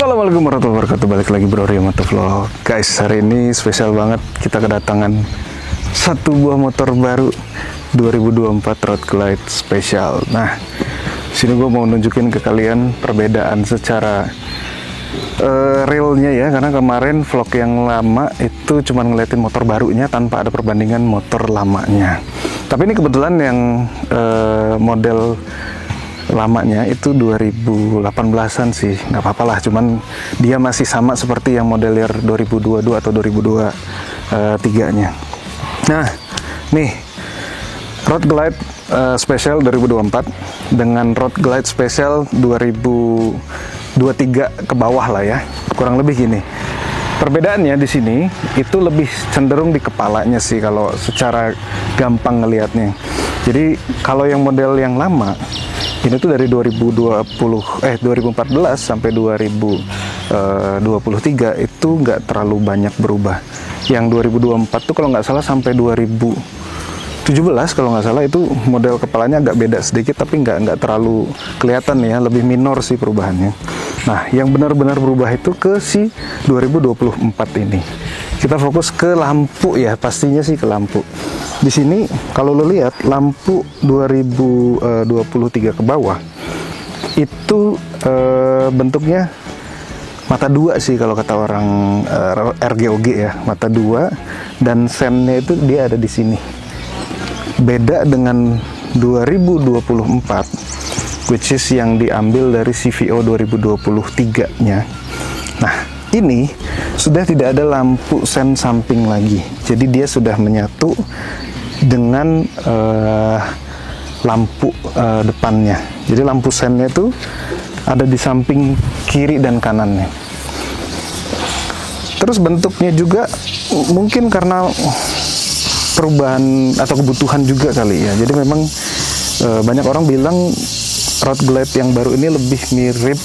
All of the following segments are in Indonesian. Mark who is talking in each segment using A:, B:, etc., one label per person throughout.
A: Assalamualaikum warahmatullahi wabarakatuh. Balik lagi Bro Rio Motovlog. Guys, hari ini spesial banget. Kita kedatangan satu buah motor baru 2024 Road Glide spesial. Nah, sini gue mau nunjukin ke kalian perbedaan secara realnya ya. Karena kemarin vlog yang lama itu cuma ngeliatin motor barunya tanpa ada perbandingan motor lamanya. Tapi ini kebetulan yang model lamanya itu 2018an sih, nggak apa-apa lah, cuman dia masih sama seperti yang model year 2022 atau 2023 nya. Nah, nih Road Glide Special 2024 dengan Road Glide Special 2023 ke bawah lah ya, kurang lebih gini. Perbedaannya di sini itu lebih cenderung di kepalanya sih kalau secara gampang ngelihatnya. Jadi kalau yang model yang lama ini tuh dari 2014 sampai 2023 itu nggak terlalu banyak berubah. Yang 2024 tuh kalau nggak salah sampai 2017 kalau nggak salah itu model kepalanya agak beda sedikit, tapi nggak terlalu kelihatan ya, lebih minor sih perubahannya. Nah, yang benar-benar berubah itu ke si 2024 ini. Kita fokus ke lampu ya, pastinya sih ke lampu. Di sini kalau lo lihat lampu 2023 ke bawah itu bentuknya mata dua sih kalau kata orang RGOG ya, mata dua, dan sennya itu dia ada di sini. Beda dengan 2024 which is yang diambil dari CVO 2023-nya. Nah, ini sudah tidak ada lampu sen samping lagi. Jadi dia sudah menyatu dengan lampu depannya. Jadi lampu sennya itu ada di samping kiri dan kanannya. Terus bentuknya juga mungkin karena perubahan atau kebutuhan juga kali ya. Jadi memang banyak orang bilang Road Glide yang baru ini lebih mirip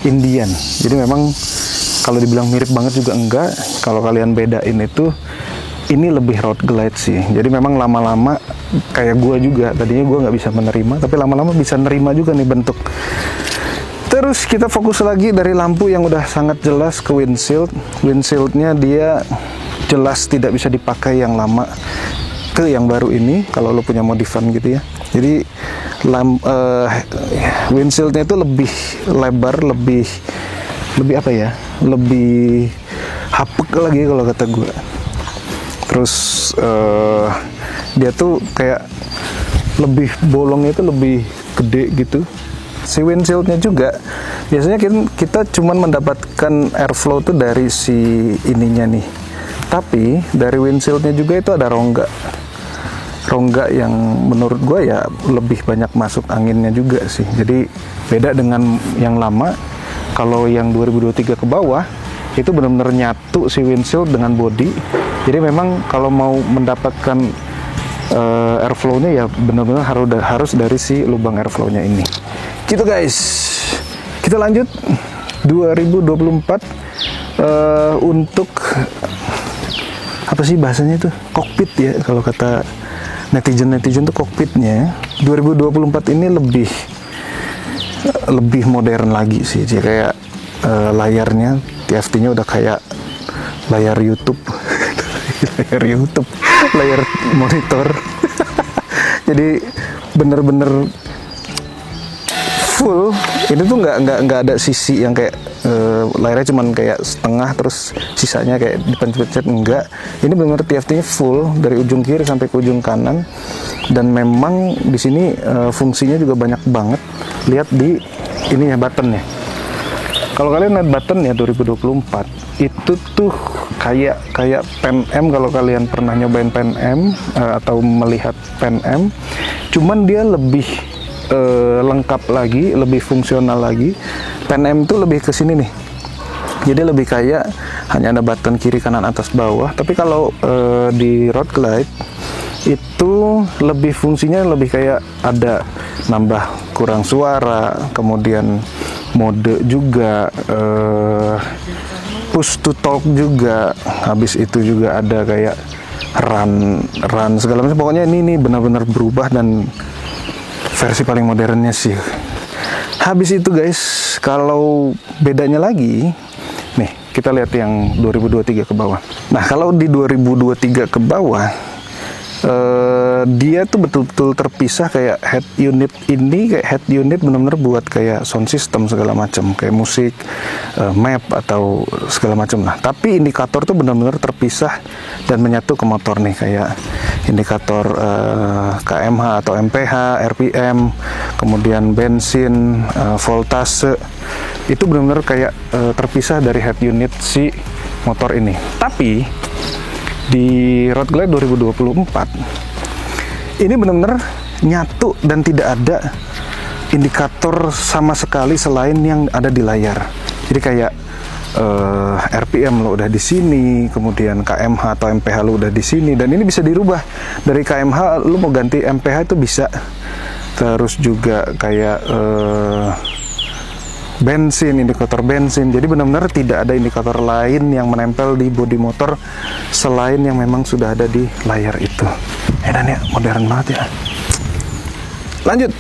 A: Indian. Jadi memang kalau dibilang mirip banget juga enggak. Kalau kalian bedain itu ini lebih Road Glide sih. Jadi memang lama-lama kayak gua juga, tadinya gua nggak bisa menerima, tapi lama-lama bisa nerima juga nih bentuk. Terus kita fokus lagi dari lampu yang udah sangat jelas ke windshield. Windshieldnya dia jelas tidak bisa dipakai yang lama ke yang baru ini kalau lo punya modifan gitu ya. Jadi windshieldnya itu lebih lebar, lebih apa ya, lebih hapek lagi kalau kata gue. Terus dia tuh kayak lebih bolongnya itu lebih gede gitu. Si windshieldnya juga biasanya kita cuman mendapatkan airflow tuh dari si ininya nih, tapi dari windshieldnya juga itu ada rongga yang menurut gue ya lebih banyak masuk anginnya juga sih. Jadi beda dengan yang lama. Kalau yang 2023 ke bawah itu benar-benar nyatu si windshield dengan body. Jadi memang kalau mau mendapatkan airflow-nya ya benar-benar harus dari si lubang airflow-nya ini. Gitu guys. Kita lanjut 2024 untuk apa sih bahasanya itu? Kokpit ya kalau kata netizen tuh kokpitnya. 2024 ini lebih modern lagi sih. Jadi kayak layarnya TFT-nya udah kayak layar YouTube. layar monitor. Jadi bener-bener full. Ini tuh nggak ada sisi yang kayak layarnya cuman kayak setengah terus sisanya kayak dipencet-pencet, enggak. Ini benar-benar TFT-nya full dari ujung kiri sampai ke ujung kanan, dan memang di sini fungsinya juga banyak banget. Lihat di ini ya, buttonnya. Kalau kalian lihat button ya 2024 itu tuh kayak Pan Am, kalau kalian pernah nyobain Pan Am atau melihat Pan Am, cuman dia lebih lengkap lagi, lebih fungsional lagi. Pan Am tuh lebih ke sini nih. Jadi lebih kayak hanya ada button kiri kanan atas bawah. Tapi kalau di Road Glide itu lebih fungsinya lebih kayak ada nambah kurang suara, kemudian mode juga, push to talk juga, habis itu juga ada kayak run segala macam. Pokoknya ini benar-benar berubah dan versi paling modernnya sih. Habis itu guys, kalau bedanya lagi, nih kita lihat yang 2023 ke bawah. Nah kalau di 2023 ke bawah, dia tuh betul-betul terpisah. Kayak head unit ini, kayak head unit benar-benar buat kayak sound system segala macam, kayak musik, map atau segala macam lah. Tapi indikator tuh benar-benar terpisah dan menyatu ke motor nih, kayak indikator kmh atau mph, rpm, kemudian bensin, voltase, itu benar-benar kayak terpisah dari head unit si motor ini. Tapi di Road Glide 2024 ini benar-benar nyatu dan tidak ada indikator sama sekali selain yang ada di layar. Jadi kayak RPM lo udah di sini, kemudian KMH atau MPH lo udah di sini, dan ini bisa dirubah. Dari KMH lo mau ganti MPH itu bisa. Terus juga kayak bensin, indikator bensin. Jadi benar-benar tidak ada indikator lain yang menempel di bodi motor selain yang memang sudah ada di layar itu. Dan ya modern banget ya. Lanjut,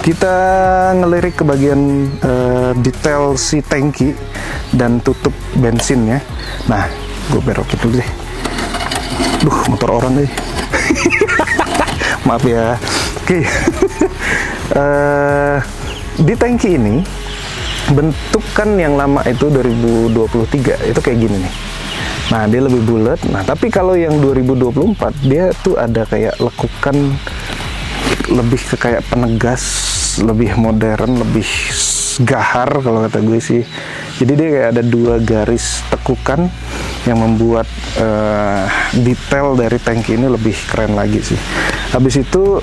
A: kita ngelirik ke bagian detail si tangki dan tutup bensinnya. Nah, gue berokin dulu deh. Duh, motor orang deh. Maaf ya. Oke. Di tangki ini, bentukan yang lama itu 2023 itu kayak gini nih. Nah, dia lebih bulat. Nah, tapi kalau yang 2024 dia tuh ada kayak lekukan, lebih ke kayak penegas, lebih modern, lebih gahar kalau kata gue sih. Jadi dia kayak ada dua garis tekukan yang membuat detail dari tangki ini lebih keren lagi sih. Habis itu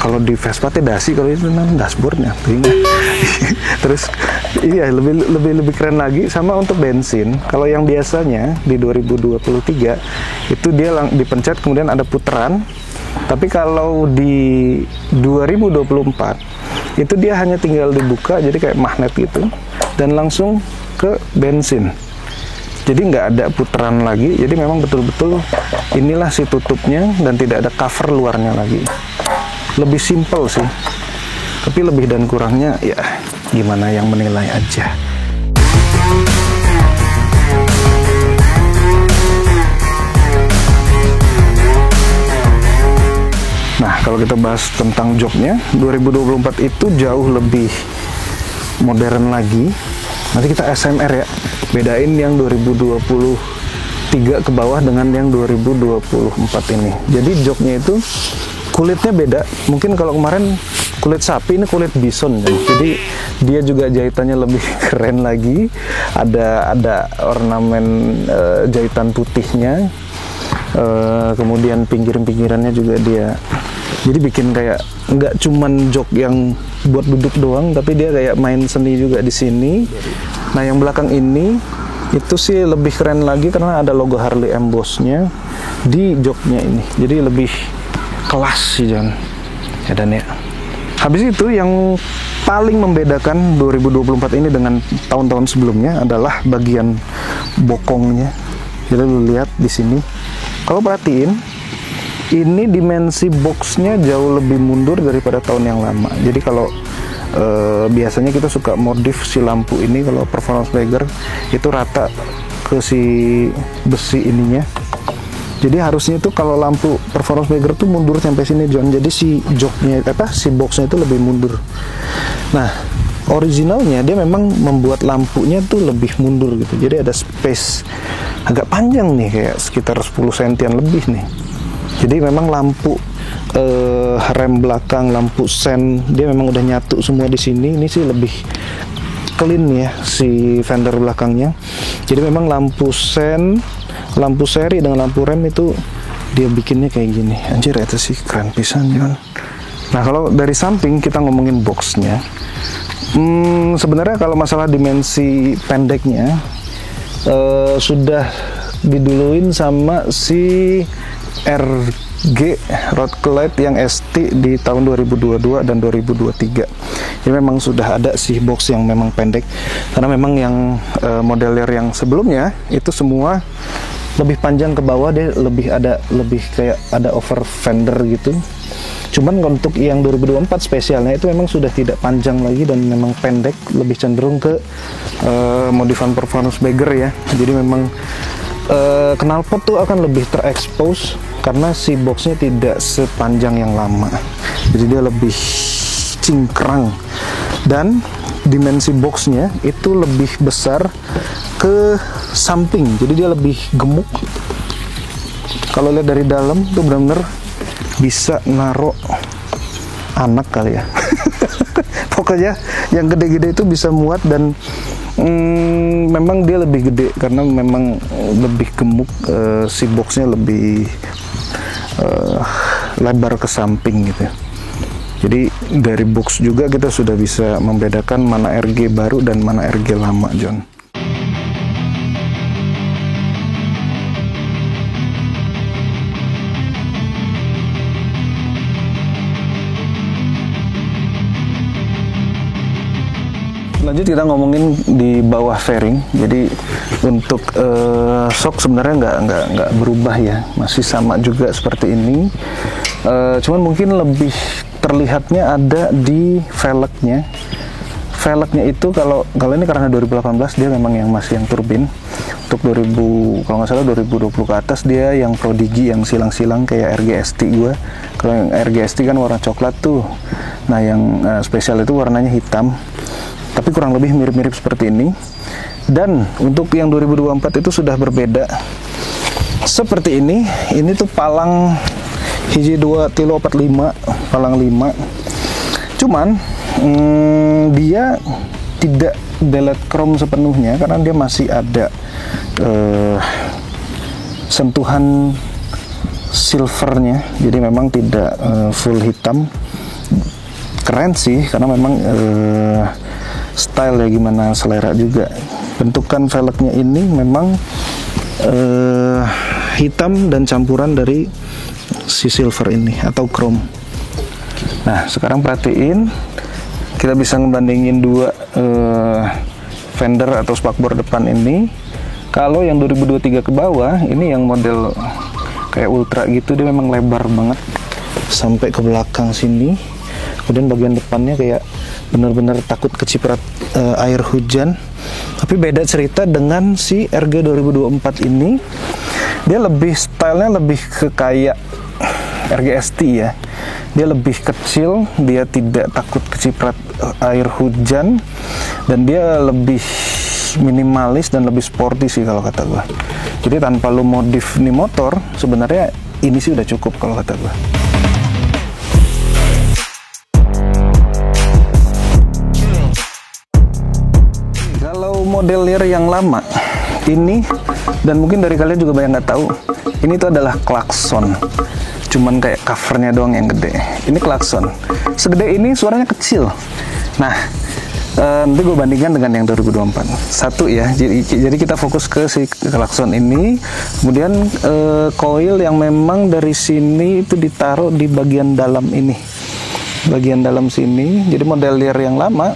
A: kalau di Vespa dasi, kalau itu dashboardnya terus iya lebih keren lagi. Sama untuk bensin, kalau yang biasanya di 2023 itu dia dipencet kemudian ada putaran, tapi kalau di 2024 itu dia hanya tinggal dibuka, jadi kayak magnet gitu, dan langsung ke bensin. Jadi nggak ada putaran lagi, jadi memang betul-betul inilah si tutupnya dan tidak ada cover luarnya lagi. Lebih simple sih, tapi lebih dan kurangnya ya gimana yang menilai aja. Nah, kalau kita bahas tentang joknya, 2024 itu jauh lebih modern lagi. Nanti kita SMR ya, bedain yang 2023 ke bawah dengan yang 2024 ini. Jadi joknya itu kulitnya beda. Mungkin kalau kemarin kulit sapi, ini kulit bison kan? Jadi dia juga jahitannya lebih keren lagi. Ada ornamen jahitan putihnya. Kemudian pinggiran-pinggirannya juga dia. Jadi bikin kayak nggak cuman jok yang buat duduk doang, tapi dia kayak main seni juga di sini. Nah, yang belakang ini itu sih lebih keren lagi karena ada logo Harley embossnya di joknya ini. Jadi lebih kelas sih John. Ya dan ya. Habis itu yang paling membedakan 2024 ini dengan tahun-tahun sebelumnya adalah bagian bokongnya. Jadi lu lihat di sini. Kalau perhatiin, ini dimensi boxnya jauh lebih mundur daripada tahun yang lama. Jadi kalau biasanya kita suka modif si lampu ini, kalau performance bagger itu rata ke si besi ininya. Jadi harusnya itu kalau lampu performance bagger tuh mundur sampai sini John. Jadi si joknya si boxnya itu lebih mundur. Nah, originalnya dia memang membuat lampunya tuh lebih mundur gitu. Jadi ada space agak panjang nih, kayak sekitar 10 sentian lebih nih. Jadi memang lampu rem belakang, lampu sen, dia memang udah nyatu semua di sini. Ini sih lebih clean ya si fender belakangnya. Jadi memang lampu sen, lampu seri dengan lampu rem itu dia bikinnya kayak gini. Anjir, itu sih keren pisan John. Nah, kalau dari samping kita ngomongin boxnya, sebenarnya kalau masalah dimensi pendeknya sudah diduluin sama si RG Road Glide yang ST di tahun 2022 dan 2023. Jadi memang sudah ada sih box yang memang pendek, karena memang yang modeler yang sebelumnya itu semua lebih panjang ke bawah, dia lebih kayak ada over fender gitu. Cuman untuk yang 2024 spesialnya itu memang sudah tidak panjang lagi dan memang pendek, lebih cenderung ke modifan performance bagger ya. Jadi memang knalpot tuh akan lebih terekspos karena si boxnya tidak sepanjang yang lama. Jadi dia lebih cingkrang dan dimensi boxnya itu lebih besar ke samping, jadi dia lebih gemuk. Kalau lihat dari dalam tuh benar-benar bisa naruh anak kali ya. Pokoknya yang gede-gede itu bisa muat dan memang dia lebih gede karena memang lebih gemuk, si boxnya lebih lebar ke samping gitu. Jadi dari box juga kita sudah bisa membedakan mana RG baru dan mana RG lama, John. Lanjut kita ngomongin di bawah fairing. Jadi untuk shock sebenarnya nggak berubah ya, masih sama juga seperti ini. Cuman mungkin lebih terlihatnya ada di velgnya. Velgnya itu kalau ini karena 2018 dia memang yang masih yang turbin. Untuk 2000 kalau nggak salah 2020 ke atas dia yang Prodigy yang silang-silang kayak RGST gua. Kalau yang RGST kan warna coklat tuh. Nah yang spesial itu warnanya hitam. Tapi kurang lebih mirip-mirip seperti ini. Dan untuk yang 2024 itu sudah berbeda. Seperti ini tuh palang hiji 2 tilo 45 palang 5. Cuman dia tidak delete chrome sepenuhnya karena dia masih ada sentuhan silvernya. Jadi memang tidak full hitam. Keren sih karena memang style ya, gimana selera juga. Bentukan velgnya ini memang hitam dan campuran dari si silver ini atau chrome. Nah sekarang perhatiin, kita bisa ngebandingin dua fender atau spakbor depan ini. Kalau yang 2023 ke bawah ini yang model kayak ultra gitu, dia memang lebar banget sampai ke belakang sini. Kemudian bagian depannya kayak benar-benar takut keciprat air hujan. Tapi beda cerita dengan si RG 2024 ini, dia lebih stylenya lebih ke kayak RGST ya. Dia lebih kecil, dia tidak takut keciprat air hujan, dan dia lebih minimalis dan lebih sporty sih kalau kata gua. Jadi tanpa lu modif nih motor, sebenarnya ini sih udah cukup kalau kata gua. Kalau model Lear yang lama ini, dan mungkin dari kalian juga banyak nggak tahu, ini tuh adalah klakson. Cuman kayak covernya doang yang gede. Ini klakson. Segede ini suaranya kecil. Nah, nanti gue bandingkan dengan yang 2024. Satu ya, jadi kita fokus ke si klakson ini. Kemudian coil yang memang dari sini itu ditaruh di bagian dalam ini. Bagian dalam sini. Jadi model Lear yang lama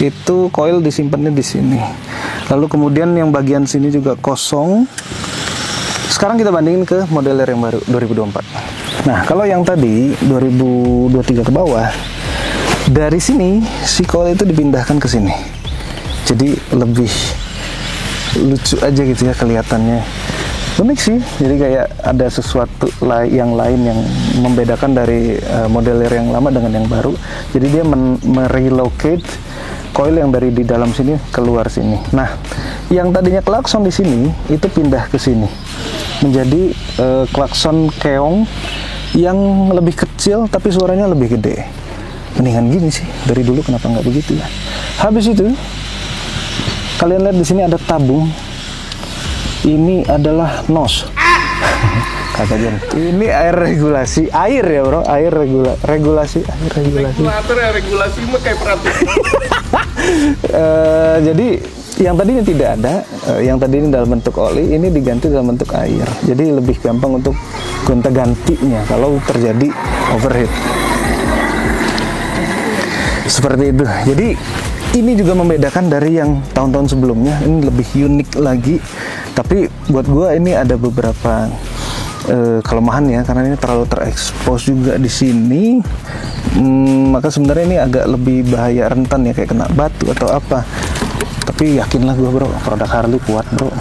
A: itu coil disimpannya di sini. Lalu kemudian yang bagian sini juga kosong. Sekarang kita bandingin ke model Lear yang baru 2024. Nah, kalau yang tadi 2023 ke bawah, dari sini si coil itu dipindahkan ke sini. Jadi lebih lucu aja gitu ya kelihatannya. Unik sih. Jadi kayak ada sesuatu yang lain yang membedakan dari model Lear yang lama dengan yang baru. Jadi dia merelocate coil yang dari di dalam sini keluar sini. Nah, yang tadinya klakson di sini itu pindah ke sini menjadi klakson keong yang lebih kecil tapi suaranya lebih gede. Mendingan gini sih, dari dulu kenapa nggak begitu ya. Habis itu kalian lihat di sini ada tabung. Ini adalah nos. Kata Jen. Ini air regulasi, air ya bro, air regulasi.
B: Regulator ya, regulasi mah kayak peraturan.
A: Jadi yang tadinya tidak ada, yang tadinya dalam bentuk oli, ini diganti dalam bentuk air. Jadi lebih gampang untuk gonta-gantinya kalau terjadi overheat. Seperti itu. Jadi ini juga membedakan dari yang tahun-tahun sebelumnya. Ini lebih unik lagi. Tapi buat gua ini ada beberapa kelemahan ya, karena ini terlalu terekspos juga di sini. Maka sebenarnya ini agak lebih bahaya, rentan ya, kayak kena batu atau apa. Tapi yakinlah gue bro, produk Harley kuat bro.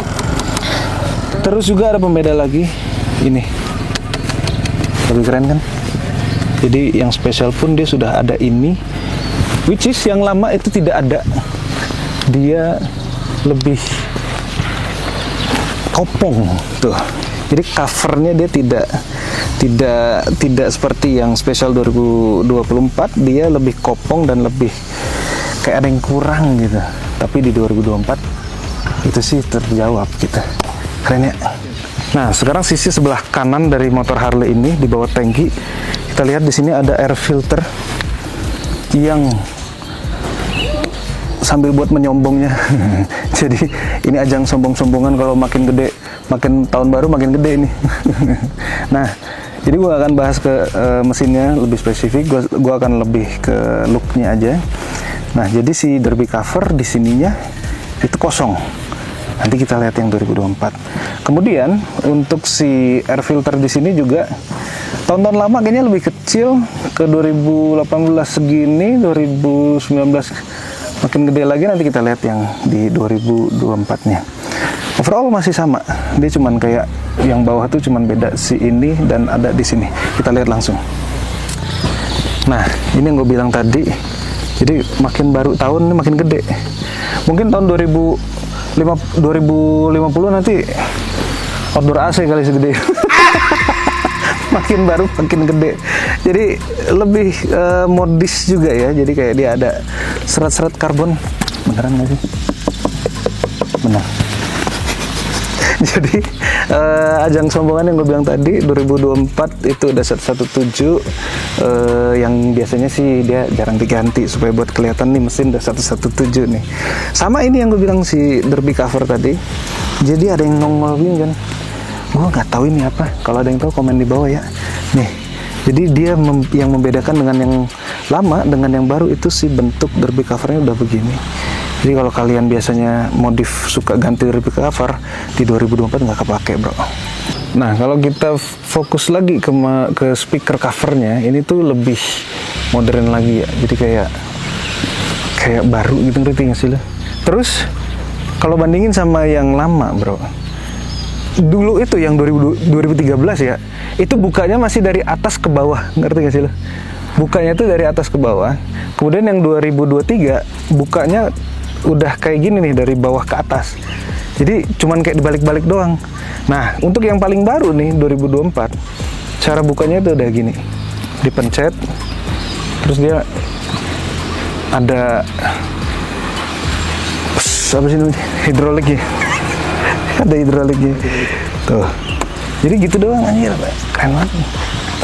A: Terus juga ada pembeda lagi, ini lebih keren kan. Jadi yang spesial pun dia sudah ada ini, which is yang lama itu tidak ada. Dia lebih kopong tuh. Jadi covernya dia tidak seperti yang spesial 2024, dia lebih kopong dan lebih kayak ada yang kurang gitu. Tapi di 2024 itu sih terjawab kita. Keren ya. Nah, sekarang sisi sebelah kanan dari motor Harley ini di bawah tangki, kita lihat di sini ada air filter yang sambil buat menyombongnya. Jadi ini ajang sombong-sombongan kalau makin gede, makin tahun baru makin gede ini. Nah, jadi gue akan bahas ke mesinnya lebih spesifik. Gue akan lebih ke looknya aja. Nah, jadi si derby cover di sininya itu kosong. Nanti kita lihat yang 2024. Kemudian untuk si air filter di sini juga tahun-tahun lama kayaknya lebih kecil, ke 2018 segini, 2019 makin gede lagi. Nanti kita lihat yang di 2024-nya. Overall masih sama, dia cuman kayak yang bawah tuh cuman beda si ini dan ada di sini. Kita lihat langsung. Nah, ini yang gue bilang tadi. Jadi makin baru tahun ini makin gede. Mungkin tahun 2050 nanti outdoor AC kali segede. Makin baru makin gede. Jadi lebih modis juga ya. Jadi kayak dia ada serat-serat karbon. Beneran nggak sih? Benar. Jadi ajang sombongan yang gue bilang tadi 2024 itu udah 117, yang biasanya sih dia jarang diganti supaya buat kelihatan nih mesin udah 117 nih. Sama ini yang gue bilang si derby cover tadi. Jadi ada yang nongol gini kan. Gue nggak tahu ini apa. Kalau ada yang tahu komen di bawah ya. Nih. Jadi dia yang membedakan dengan yang lama dengan yang baru itu si bentuk derby covernya udah begini. Jadi kalau kalian biasanya modif suka ganti derby cover, di 2024 nggak kepake bro. Nah, kalau kita fokus lagi ke speaker covernya, ini tuh lebih modern lagi ya. Jadi kayak baru gitu, ngerti nggak sih lo? Terus kalau bandingin sama yang lama bro, dulu itu yang 2013 ya, itu bukanya masih dari atas ke bawah, ngerti gak sih lo? Bukanya itu dari atas ke bawah. Kemudian yang 2023 bukanya udah kayak gini nih, dari bawah ke atas. Jadi cuman kayak dibalik-balik doang. Nah, untuk yang paling baru nih 2024, cara bukanya itu udah gini. Dipencet, terus dia ada apa sih namanya? Hidrolik ya. Ada hidroliknya. Tuh. Jadi gitu doang anjir, keren banget.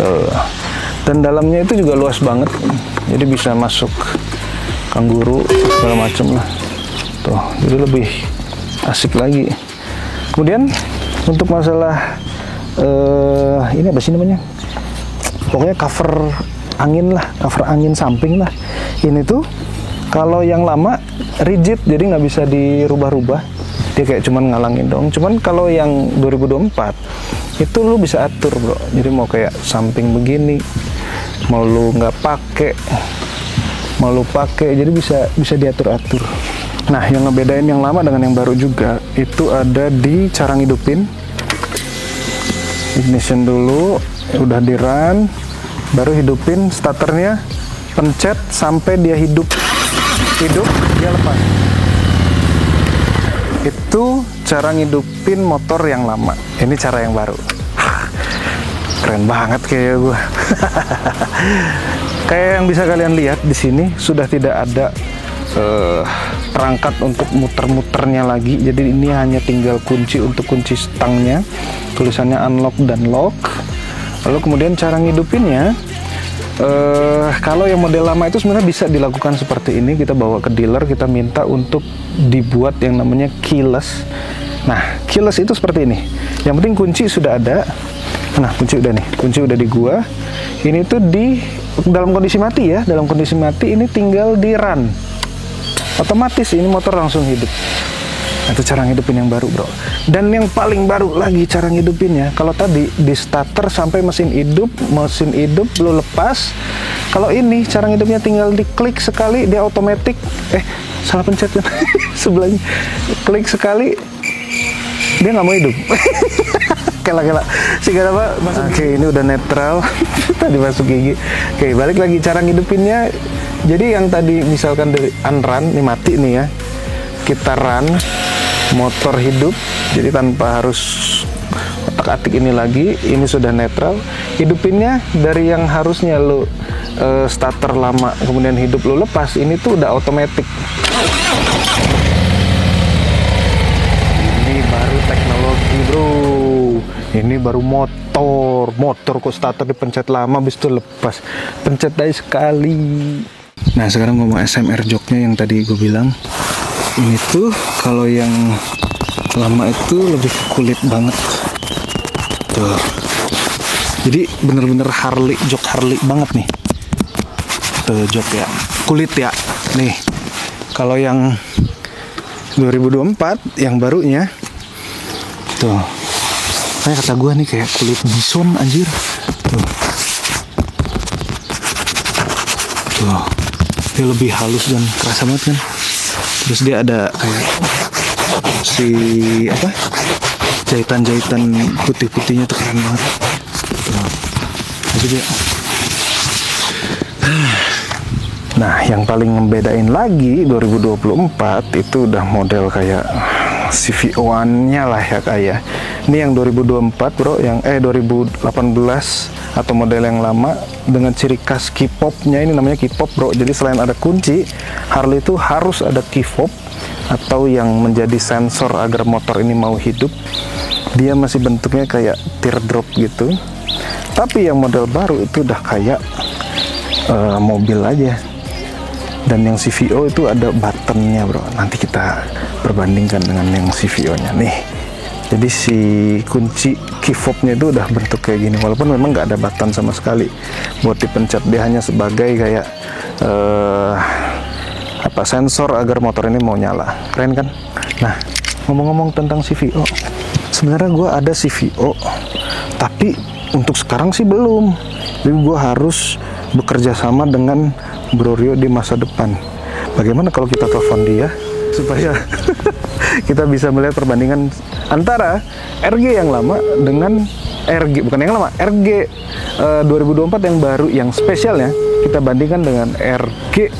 A: Tuh. Dan dalamnya itu juga luas banget. Jadi bisa masuk kangguru segala macem lah. Tuh, jadi lebih asik lagi. Kemudian untuk masalah ini apa sih namanya? Pokoknya cover angin lah, cover angin samping lah. Ini tuh kalau yang lama rigid, jadi nggak bisa dirubah-rubah. Dia kayak cuman ngalangin dong. Cuman kalau yang 2024 itu lu bisa atur bro. Jadi mau kayak samping begini, mau lu nggak pakai, mau lu pakai, jadi bisa diatur-atur. Nah, yang ngebedain yang lama dengan yang baru juga itu ada di cara ngidupin. Ignition dulu, udah di run, baru hidupin starternya, pencet sampai dia hidup, dia lepas. Itu cara ngidupin motor yang lama. Ini cara yang baru. Keren banget kayak gue. Kayak yang bisa kalian lihat di sini sudah tidak ada perangkat untuk muter-muternya lagi. Jadi ini hanya tinggal kunci untuk kunci stangnya. Tulisannya unlock dan lock. Lalu kemudian cara ngidupinnya, kalau yang model lama itu sebenarnya bisa dilakukan seperti ini. Kita bawa ke dealer, kita minta untuk dibuat yang namanya keyless. Nah, keyless itu seperti ini. Yang penting kunci sudah ada. Nah, kunci udah nih, kunci udah di gua. Ini tuh di dalam kondisi mati ya, dalam kondisi mati ini tinggal di run. Otomatis ini motor langsung hidup. Itu cara ngidupin yang baru, bro. Dan yang paling baru lagi cara ngidupinnya, kalau tadi di starter sampai mesin hidup lo lepas. Kalau ini cara ngidupnya tinggal diklik sekali, dia otomatis. Salah pencet kan? Sebelahnya. Klik sekali, dia nggak mau hidup. Kela-kela. Sehingga apa? Oke, ini udah netral. Tadi masuk gigi. Oke, balik lagi cara ngidupinnya. Jadi yang tadi misalkan dari unrun, ini mati nih ya. Kita run, motor hidup, jadi tanpa harus otak-atik ini lagi. Ini sudah netral. Hidupinnya dari yang harusnya lo starter lama kemudian hidup lo lepas, ini tuh udah otomatis. Ini baru teknologi, bro. Ini baru motor kok starter dipencet lama habis itu lepas, pencet aja sekali. Nah, sekarang ngomong SMR joknya yang tadi gue bilang. Ini tuh kalau yang lama itu lebih kulit banget tuh, jadi bener-bener jok Harley banget nih tuh, jok ya, kulit ya nih. Kalau yang 2024 yang barunya tuh, kayak kata gue nih kayak kulit bison anjir tuh, dia lebih halus dan kerasa banget kan. Terus dia ada kayak si jahitan-jahitan putih-putihnya tuh keren banget. Jadi dia. Nah, yang paling membedain lagi 2024 itu udah model kayak CVO-nya lah ya kayak. Ini yang 2024, bro, yang 2018 atau model yang lama dengan ciri khas key fob-nya. Ini namanya key fob, bro. Jadi selain ada kunci, Harley itu harus ada key fob atau yang menjadi sensor agar motor ini mau hidup. Dia masih bentuknya kayak teardrop gitu. Tapi yang model baru itu udah kayak mobil aja. Dan yang CVO itu ada buttonnya, bro. Nanti kita perbandingkan dengan yang CVO-nya nih. Jadi si kunci key fob-nya itu udah bentuk kayak gini, walaupun memang nggak ada button sama sekali buat dipencet. Dia hanya sebagai kayak sensor agar motor ini mau nyala. Keren kan? Nah, ngomong-ngomong tentang CVO, sebenarnya gue ada CVO, tapi untuk sekarang sih belum. Jadi gue harus bekerja sama dengan Bro Rio di masa depan. Bagaimana kalau kita telepon dia supaya kita bisa melihat perbandingan antara RG yang lama dengan RG 2024 yang baru, yang spesialnya kita bandingkan dengan RG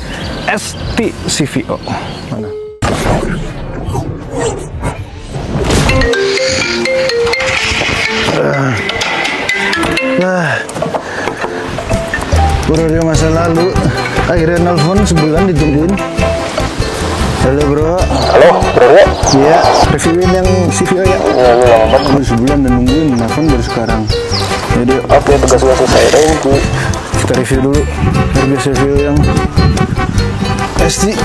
A: ST CVO. Mana? Bro masa lalu akhirnya nelfon, sebulan ditungguin. Halo bro.
B: Halo, bro ya?
A: Iya, reviewin yang CVO ya?
B: Iya, lama banget.
A: Sebulan dan nungguin, nelfon baru sekarang. Jadi
B: Oke, tugas gue selesai. Thank you.
A: kita review dulu. Biar review yang ST.